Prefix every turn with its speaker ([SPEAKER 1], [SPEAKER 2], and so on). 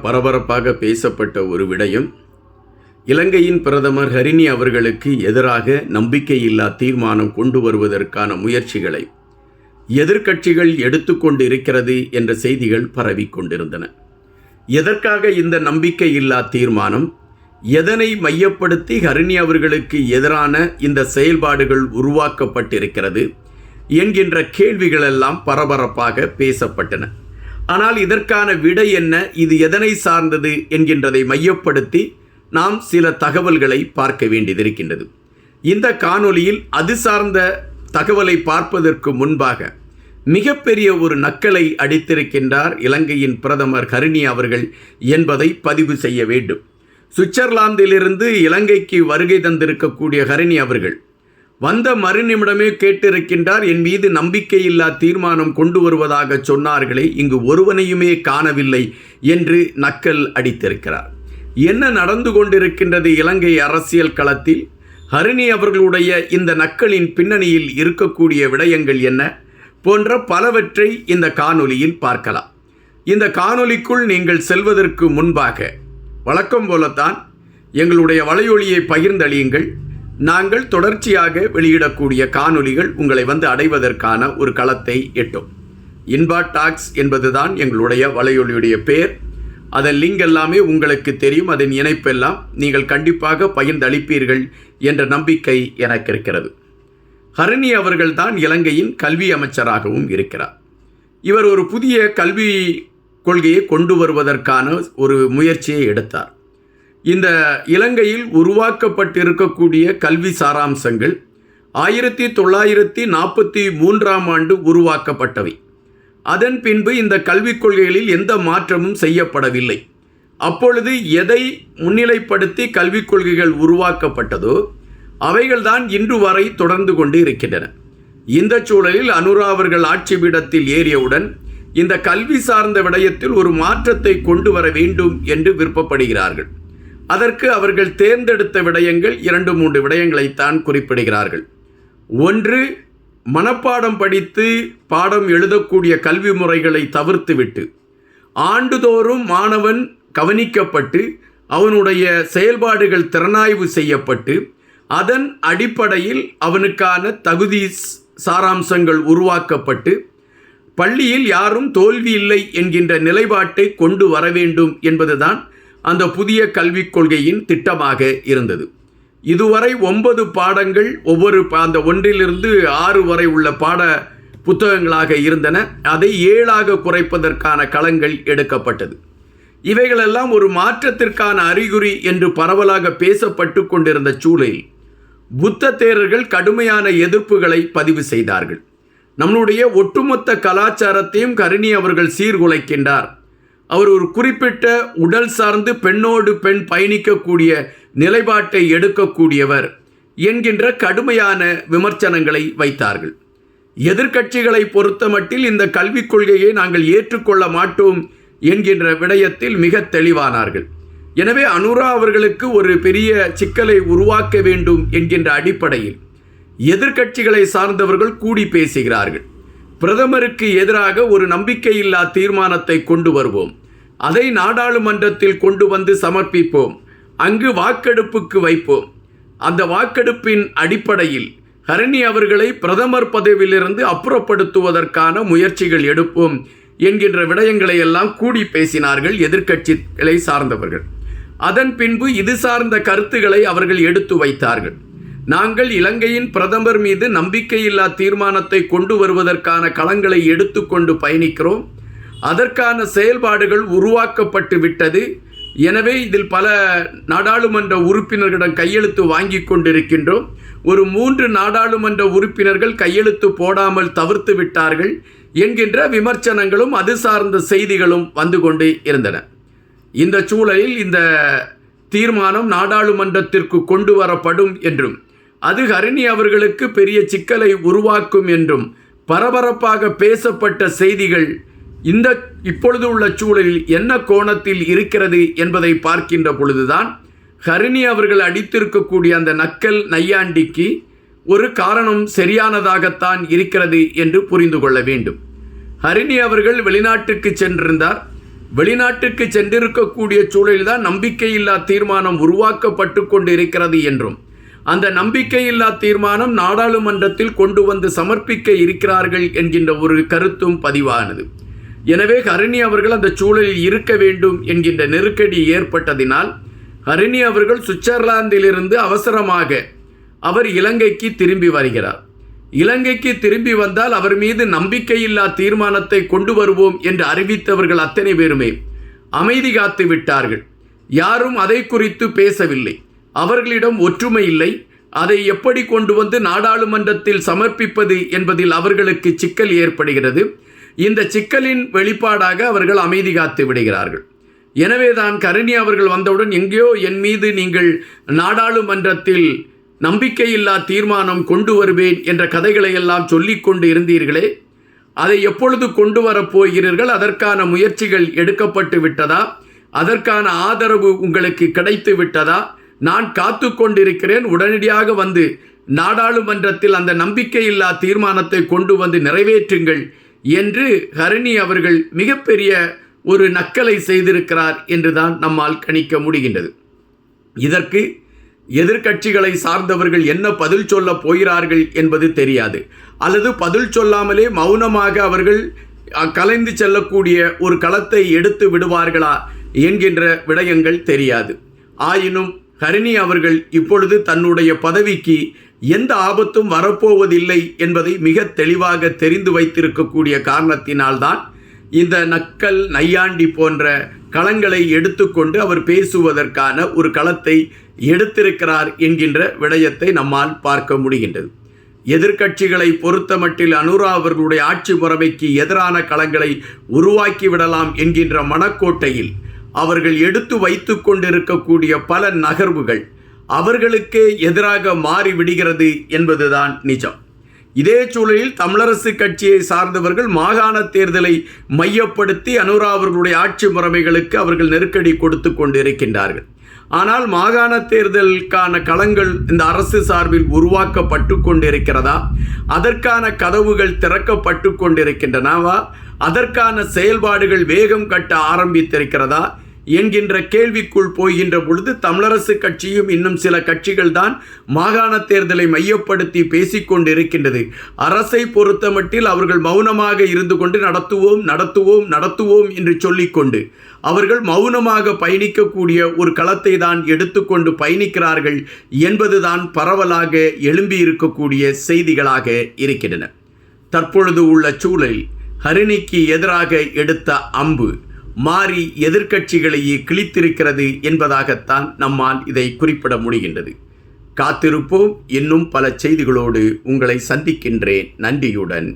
[SPEAKER 1] பரபரப்பாக பேசப்பட்ட ஒரு விடயம், இலங்கையின் பிரதமர் ஹரிணி அவர்களுக்கு எதிராக நம்பிக்கையில்லா தீர்மானம் கொண்டு வருவதற்கான முயற்சிகளை எதிர்க்கட்சிகள் எடுத்துக்கொண்டு இருக்கிறது என்ற செய்திகள் பரவிக்கொண்டிருந்தன. எதற்காக இந்த நம்பிக்கையில்லா தீர்மானம், எதனை மையப்படுத்தி ஹரிணி அவர்களுக்கு எதிரான இந்த செயல்பாடுகள் உருவாக்கப்பட்டிருக்கிறது என்கின்ற கேள்விகளெல்லாம் பரபரப்பாக பேசப்பட்டன. ஆனால் இதற்கான விடை என்ன, இது எதனை சார்ந்தது என்கின்றதை மையப்படுத்தி நாம் சில தகவல்களை பார்க்க வேண்டியதிருக்கின்றது. இந்த காணொளியில் அது சார்ந்த தகவலை பார்ப்பதற்கு முன்பாக மிகப்பெரிய ஒரு நக்கலை அடித்திருக்கின்றார் இலங்கையின் பிரதமர் ஹரிணி அவர்கள் என்பதை பதிவு செய்ய வேண்டும். சுவிட்சர்லாந்திலிருந்து இலங்கைக்கு வருகை தந்திருக்கக்கூடிய ஹரிணி அவர்கள் வந்த மறுநிமிடமே கேட்டிருக்கின்றார், என் மீது நம்பிக்கையில்லா தீர்மானம் கொண்டு வருவதாக சொன்னார்களே, இங்கு ஒருவனையுமே காணவில்லை என்று நக்கல் அடித்திருக்கிறார். என்ன நடந்து கொண்டிருக்கின்றது இலங்கை அரசியல் களத்தில்? ஹரிணி அவர்களுடைய இந்த நக்கலின் பின்னணியில் இருக்கக்கூடிய விடயங்கள் என்ன போன்ற பலவற்றை இந்த காணொளியில் பார்க்கலாம். இந்த காணொளிக்குள் நீங்கள் செல்வதற்கு முன்பாக வழக்கம் போலத்தான் எங்களுடைய வலையொலியை பகிர்ந்தளியுங்கள். நாங்கள் தொடர்ச்சியாக வெளியிடக்கூடிய காணொளிகள் உங்களை வந்து அடைவதற்கான ஒரு களத்தை எட்டும். இன்பா டாக்ஸ் என்பதுதான் எங்களுடைய வலையொலியுடைய பேர். அதன் லிங்க் எல்லாமே உங்களுக்கு தெரியும். அதன் இணைப்பெல்லாம் நீங்கள் கண்டிப்பாக பகிர்ந்தளிப்பீர்கள் என்ற நம்பிக்கை எனக்கு இருக்கிறது. ஹரிணி அவர்கள்தான் இலங்கையின் கல்வி அமைச்சராகவும் இருக்கிறார். இவர் ஒரு புதிய கல்வி கொள்கையை கொண்டு வருவதற்கான ஒரு முயற்சியை எடுத்தார். இந்த இலங்கையில் உருவாக்கப்பட்டிருக்கக்கூடிய கல்வி சாராம்சங்கள் 1943ஆம் ஆண்டு உருவாக்கப்பட்டவை. அதன் பின்பு இந்த கல்விக் கொள்கைகளில் எந்த மாற்றமும் செய்யப்படவில்லை. அப்பொழுது எதை முன்னிலைப்படுத்தி கல்விக் கொள்கைகள் உருவாக்கப்பட்டதோ அவைகள்தான் இன்று வரை தொடர்ந்து கொண்டு இருக்கின்றன. இந்த சூழலில் அனுரா அவர்கள் ஆட்சி பீடத்தில் ஏறியவுடன் இந்த கல்வி சார்ந்த விடயத்தில் ஒரு மாற்றத்தை கொண்டு வர வேண்டும் என்று விருப்பப்படுகிறார்கள். அதற்கு அவர்கள் தேர்ந்தெடுத்த விடயங்கள் 2-3 விடயங்களைத்தான் குறிப்பிடுகிறார்கள். ஒன்று, மனப்பாடம் படித்து பாடம் எழுதக்கூடிய கல்வி முறைகளை தவிர்த்துவிட்டு ஆண்டுதோறும் மாணவன் கவனிக்கப்பட்டு அவனுடைய செயல்பாடுகள் திறனாய்வு செய்யப்பட்டு அதன் அடிப்படையில் அவனுக்கான தகுதி சாராம்சங்கள் உருவாக்கப்பட்டு பள்ளியில் யாரும் தோல்வி இல்லை என்கின்ற நிலைப்பாட்டை கொண்டு வர வேண்டும் என்பதுதான் அந்த புதிய கல்விக் கொள்கையின் திட்டமாக இருந்தது. இதுவரை 9 பாடங்கள், ஒவ்வொரு அந்த 1 to 6 வரை உள்ள பாட புத்தகங்களாக இருந்தன. அதை 7ஆக குறைப்பதற்கான களங்கள் எடுக்கப்பட்டது. இவைகளெல்லாம் ஒரு மாற்றத்திற்கான அறிகுறி என்று பரவலாக பேசப்பட்டு கொண்டிருந்த சூழலில் புத்த தேரர்கள் கடுமையான எதிர்ப்புகளை பதிவு செய்தார்கள். நம்முடைய ஒட்டுமொத்த கலாச்சாரத்தையும் ஹரிணி அவர்கள் சீர்குலைக்கின்றார். அவர் ஒரு குறிப்பிட்ட உடல் சார்ந்து பெண்ணோடு பெண் பயணிக்கக்கூடிய நிலைப்பாட்டை எடுக்கக்கூடியவர் என்கின்ற கடுமையான விமர்சனங்களை வைத்தார்கள். எதிர்க்கட்சிகளை பொறுத்தமட்டில் இந்த கல்விக் கொள்கையை நாங்கள் ஏற்றுக்கொள்ள மாட்டோம் என்கின்ற விடயத்தில் மிக தெளிவானார்கள். எனவே அனுரா அவர்களுக்கு ஒரு பெரிய சிக்கலை உருவாக்க வேண்டும் என்கின்ற அடிப்படையில் எதிர்க்கட்சிகளை சார்ந்தவர்கள் கூடி பேசுகிறார்கள். பிரதமருக்கு எதிராக ஒரு நம்பிக்கையில்லா தீர்மானத்தை கொண்டு வருவோம், அதை நாடாளுமன்றத்தில் கொண்டு வந்து சமர்ப்பிப்போம், அங்கு வாக்கெடுப்புக்கு வைப்போம், அந்த வாக்கெடுப்பின் அடிப்படையில் ஹரிணி அவர்களை பிரதமர் பதவியிலிருந்து அப்புறப்படுத்துவதற்கான முயற்சிகள் எடுப்போம் என்கின்ற விடயங்களை எல்லாம் கூடி பேசினார்கள் எதிர்க்கட்சிகளை சார்ந்தவர்கள். அதன் பின்பு இது சார்ந்த கருத்துக்களை அவர்கள் எடுத்து வைத்தார்கள். நாங்கள் இலங்கையின் பிரதமர் மீது நம்பிக்கையில்லா தீர்மானத்தை கொண்டு வருவதற்கான களங்களை எடுத்துக்கொண்டு பயணிக்கிறோம். அதற்கான செயல்பாடுகள் உருவாக்கப்பட்டு விட்டது. எனவே இதில் பல நாடாளுமன்ற உறுப்பினர்களிடம் கையெழுத்து வாங்கி கொண்டிருக்கின்றோம். ஒரு 3 நாடாளுமன்ற உறுப்பினர்கள் கையெழுத்து போடாமல் தவிர்த்து விட்டார்கள் என்கின்ற விமர்சனங்களும் அது சார்ந்த செய்திகளும் வந்து கொண்டு இருந்தன. இந்த சூழலில் இந்த தீர்மானம் நாடாளுமன்றத்திற்கு கொண்டு வரப்படும் என்றும் அது ஹரிணி அவர்களுக்கு பெரிய சிக்கலை உருவாக்கும் என்றும் பரபரப்பாக பேசப்பட்ட செய்திகள் இந்த இப்பொழுது உள்ள சூழலில் என்ன கோணத்தில் இருக்கிறது என்பதை பார்க்கின்ற பொழுதுதான் ஹரிணி அவர்கள் அடித்திருக்கக்கூடிய அந்த நக்கல் நையாண்டிக்கு ஒரு காரணம் சரியானதாகத்தான் இருக்கிறது என்று புரிந்து கொள்ள வேண்டும். ஹரிணி அவர்கள் வெளிநாட்டுக்கு சென்றிருந்தார். வெளிநாட்டுக்கு சென்றிருக்கக்கூடிய சூழலில்தான் நம்பிக்கையில்லா தீர்மானம் உருவாக்கப்பட்டு கொண்டு இருக்கிறது என்றும், அந்த நம்பிக்கையில்லா தீர்மானம் நாடாளுமன்றத்தில் கொண்டு வந்து சமர்ப்பிக்க இருக்கிறார்கள் என்கின்ற ஒரு கருத்தும் பதிவானது. எனவே ஹரிணி அவர்கள் அந்த சூழலில் இருக்க வேண்டும் என்கின்ற நெருக்கடி ஏற்பட்டதினால் ஹரிணி அவர்கள் சுவிட்சர்லாந்திலிருந்து அவசரமாக அவர் இலங்கைக்கு திரும்பி வருகிறார். இலங்கைக்கு திரும்பி வந்தால் அவர் மீது நம்பிக்கையில்லா தீர்மானத்தை கொண்டு வருவோம் என்று அறிவித்தவர்கள் அத்தனை பேருமே அமைதி காத்து விட்டார்கள். யாரும் அதை குறித்து பேசவில்லை. அவர்களிடம் ஒற்றுமை இல்லை. அதை எப்படி கொண்டு வந்து நாடாளுமன்றத்தில் சமர்ப்பிப்பது என்பதில் அவர்களுக்கு சிக்கல் ஏற்படுகிறது. இந்த சிக்கலின் வெளிப்பாடாக அவர்கள் அமைதி காத்து விடுகிறார்கள். எனவேதான் ஹரிணி அவர்கள் வந்தவுடன் எங்கேயோ என் மீது நீங்கள் நாடாளுமன்றத்தில் நம்பிக்கையில்லா தீர்மானம் கொண்டு வருவேன் என்ற கதைகளை எல்லாம் சொல்லிக் கொண்டு இருந்தீர்களே, அதை எப்பொழுது கொண்டு வரப்போகிறீர்கள்? அதற்கான முயற்சிகள் எடுக்கப்பட்டு விட்டதா? அதற்கான ஆதரவு உங்களுக்கு கிடைத்து விட்டதா? நான் காத்து கொண்டிருக்கிறேன். உடனடியாக வந்து நாடாளுமன்றத்தில் அந்த நம்பிக்கையில்லா தீர்மானத்தை கொண்டு வந்து நிறைவேற்றுங்கள் என்று ஹரிணி அவர்கள் மிகப்பெரிய ஒரு நக்கலை செய்திருக்கிறார் என்றுதான் நம்மால் கணிக்க முடிகின்றது. இதற்கு எதிர்க்கட்சிகளை சார்ந்தவர்கள் என்ன பதில் சொல்ல போகிறார்கள் என்பது தெரியாது. அல்லது பதில் சொல்லாமலே மௌனமாக அவர்கள் கலைந்து செல்லக்கூடிய ஒரு களத்தை எடுத்து விடுவார்களா என்கின்ற விடயங்கள் தெரியாது. ஆயினும் ஹரிணி அவர்கள் இப்பொழுது தன்னுடைய பதவிக்கு எந்த ஆபத்தும் வரப்போவதில்லை என்பதை மிக தெளிவாக தெரிந்து வைத்திருக்கக்கூடிய காரணத்தினால்தான் இந்த நக்கல் நையாண்டி போன்ற களங்களை எடுத்துக்கொண்டு அவர் பேசுவதற்கான ஒரு களத்தை எடுத்திருக்கிறார் என்கின்ற விடயத்தை நம்மால் பார்க்க முடிகின்றது. எதிர்க்கட்சிகளை பொறுத்தமட்டில் அனுரா அவர்களுடைய ஆட்சி முறைமைக்கு எதிரான களங்களை உருவாக்கிவிடலாம் என்கின்ற மனக்கோட்டையில் அவர்கள் எடுத்து வைத்து கொண்டிருக்கக்கூடிய பல நகர்வுகள் அவர்களுக்கே எதிராக மாறிவிடுகிறது என்பதுதான் நிஜம். இதே சூழலில் தமிழரசு கட்சியை சார்ந்தவர்கள் மாகாண தேர்தலை மையப்படுத்தி அனுரா அவர்களுடைய ஆட்சி முறைமைகளுக்கு அவர்கள் நெருக்கடி கொடுத்து கொண்டிருக்கின்றார்கள். ஆனால் மாகாண தேர்தலுக்கான களங்கள் இந்த அரசு சார்பில் உருவாக்கப்பட்டு கொண்டிருக்கிறதா? அதற்கான கதவுகள் திறக்கப்பட்டு கொண்டிருக்கின்றனவா? அதற்கான செயல்பாடுகள் வேகம் கட்ட ஆரம்பித்திருக்கிறதா என்கின்ற கேள்விக்குள் போகின்ற பொழுது தமிழரசு கட்சியும் இன்னும் சில கட்சிகள் தான் மாகாண தேர்தலை மையப்படுத்தி பேசிக்கொண்டு இருக்கின்றது. அரசை பொறுத்தமட்டில் அவர்கள் மௌனமாக இருந்து கொண்டு நடத்துவோம் என்று சொல்லிக்கொண்டு அவர்கள் மௌனமாக பயணிக்கக்கூடிய ஒரு களத்தை தான் எடுத்துக்கொண்டு பயணிக்கிறார்கள் என்பதுதான் பரவலாக எழும்பியிருக்கக்கூடிய செய்திகளாக இருக்கின்றன. தற்பொழுது உள்ள சூழலில் ஹரிணிக்கு எதிராக எடுத்த அம்பு மாறி எதிர்க்கட்சிகளையே கிழித்திருக்கிறது என்பதாகத்தான் நம்மால் இதை குறிப்பிட முடிகின்றது. காத்திருப்போம். இன்னும் பல செய்திகளோடு உங்களை சந்திக்கின்றேன். நன்றியுடன்.